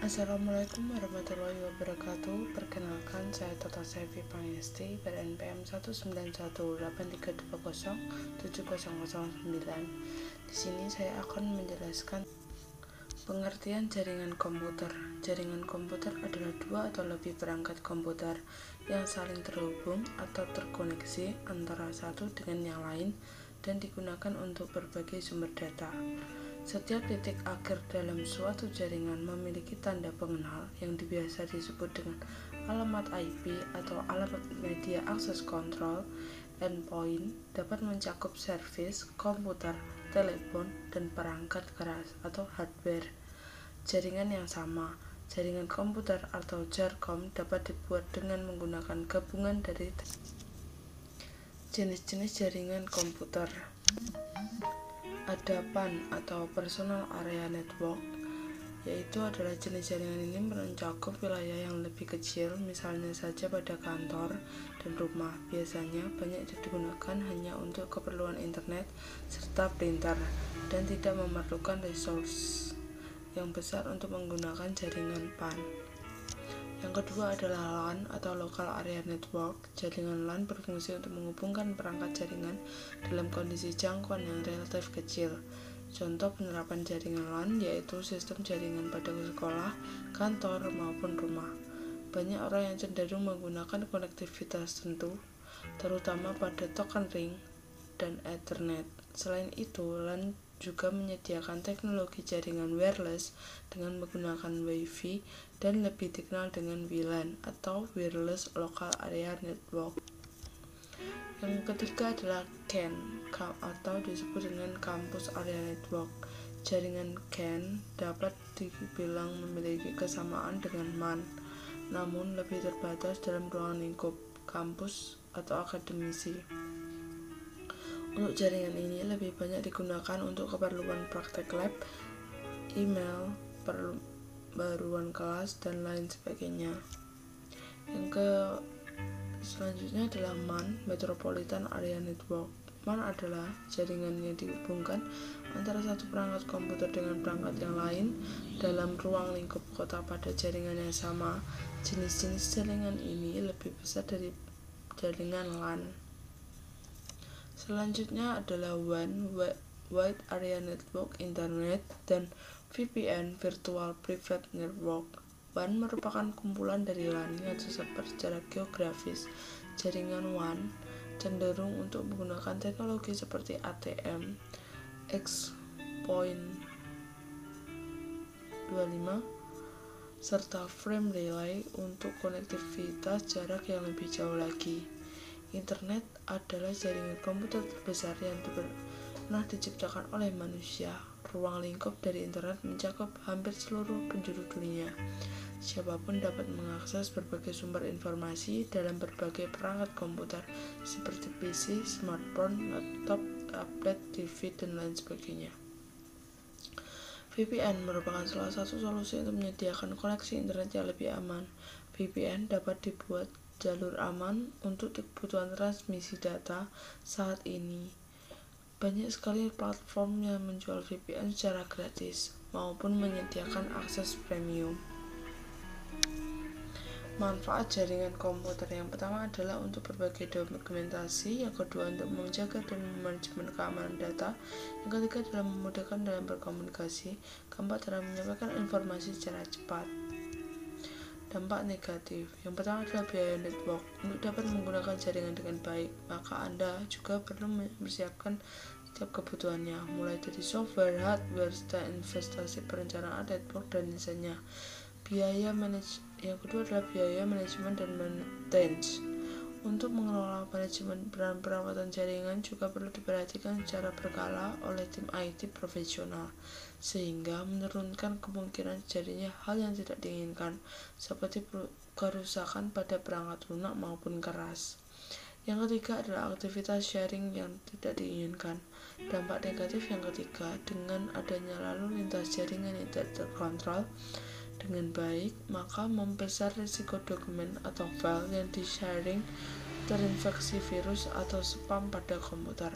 Assalamualaikum warahmatullahi wabarakatuh. Perkenalkan, saya Toto Sevi Pangesti ber-NPM 19183207009. Di sini saya akan menjelaskan pengertian jaringan komputer. Jaringan komputer adalah dua atau lebih perangkat komputer yang saling terhubung atau terkoneksi antara satu dengan yang lain dan digunakan untuk berbagai sumber data. Setiap titik akhir dalam suatu jaringan memiliki tanda pengenal yang biasa disebut dengan alamat IP atau alamat media akses kontrol. Endpoint dapat mencakup servis, komputer, telepon, dan perangkat keras atau hardware. Jaringan yang sama, jaringan komputer atau JARCOM, dapat dibuat dengan menggunakan gabungan dari jenis-jenis jaringan komputer. Ada PAN atau Personal Area Network, yaitu adalah jenis jaringan ini mencakup wilayah yang lebih kecil, misalnya saja pada kantor dan rumah. Biasanya banyak digunakan hanya untuk keperluan internet serta printer dan tidak memerlukan resource yang besar untuk menggunakan jaringan PAN. Yang kedua adalah LAN atau Local Area Network. Jaringan LAN berfungsi untuk menghubungkan perangkat jaringan dalam kondisi jangkauan yang relatif kecil. Contoh penerapan jaringan LAN yaitu sistem jaringan pada sekolah, kantor, maupun rumah. Banyak orang yang cenderung menggunakan konektivitas tentu, terutama pada token ring dan Ethernet. Selain itu, LAN juga menyediakan teknologi jaringan wireless dengan menggunakan Wi-Fi dan lebih dikenal dengan WLAN atau Wireless Local Area Network. Yang ketiga adalah CAN atau disebut dengan Campus Area Network. Jaringan CAN dapat dibilang memiliki kesamaan dengan MAN, namun lebih terbatas dalam ruang lingkup kampus atau akademisi. Untuk jaringan ini lebih banyak digunakan untuk keperluan praktek lab, email, perbaruan kelas, dan lain sebagainya. Selanjutnya adalah MAN, Metropolitan Area Network. MAN adalah jaringan yang dihubungkan antara satu perangkat komputer dengan perangkat yang lain dalam ruang lingkup kota pada jaringan yang sama. Jenis-jenis jaringan ini lebih besar dari jaringan LAN. Selanjutnya adalah WAN, Wide Area Network Internet, dan VPN, Virtual Private Network. WAN merupakan kumpulan dari LAN yang tersebar secara geografis. Jaringan WAN cenderung untuk menggunakan teknologi seperti ATM, X.25, serta frame relay untuk konektivitas jarak yang lebih jauh lagi. Internet adalah jaringan komputer terbesar yang pernah diciptakan oleh manusia. Ruang lingkup dari internet mencakup hampir seluruh penjuru dunia. Siapapun dapat mengakses berbagai sumber informasi dalam berbagai perangkat komputer seperti PC, smartphone, laptop, tablet, TV, dan lain sebagainya. VPN merupakan salah satu solusi untuk menyediakan koneksi internet yang lebih aman. VPN dapat dibuat jalur aman untuk kebutuhan transmisi data. Saat ini banyak sekali platform yang menjual VPN secara gratis maupun menyediakan akses premium. Manfaat jaringan komputer yang pertama adalah untuk berbagai dokumentasi, yang kedua untuk menjaga dan manajemen keamanan data, yang ketiga adalah memudahkan dalam berkomunikasi, keempat adalah menyampaikan informasi secara cepat. Dampak negatif. Yang pertama adalah biaya network. Untuk dapat menggunakan jaringan dengan baik, maka Anda juga perlu mempersiapkan setiap kebutuhannya, mulai dari software, hardware, dan investasi perencanaan network dan desainnya. Yang kedua adalah biaya manajemen dan maintenance. Untuk mengelola manajemen dan perawatan jaringan juga perlu diperhatikan secara berkala oleh tim IT profesional, sehingga menurunkan kemungkinan terjadinya hal yang tidak diinginkan, seperti kerusakan pada perangkat lunak maupun keras. Yang ketiga adalah aktivitas sharing yang tidak diinginkan. Dampak negatif yang ketiga, dengan adanya lalu lintas jaringan yang tidak terkontrol dengan baik, maka membesar risiko dokumen atau file yang di-sharing terinfeksi virus atau spam pada komputer.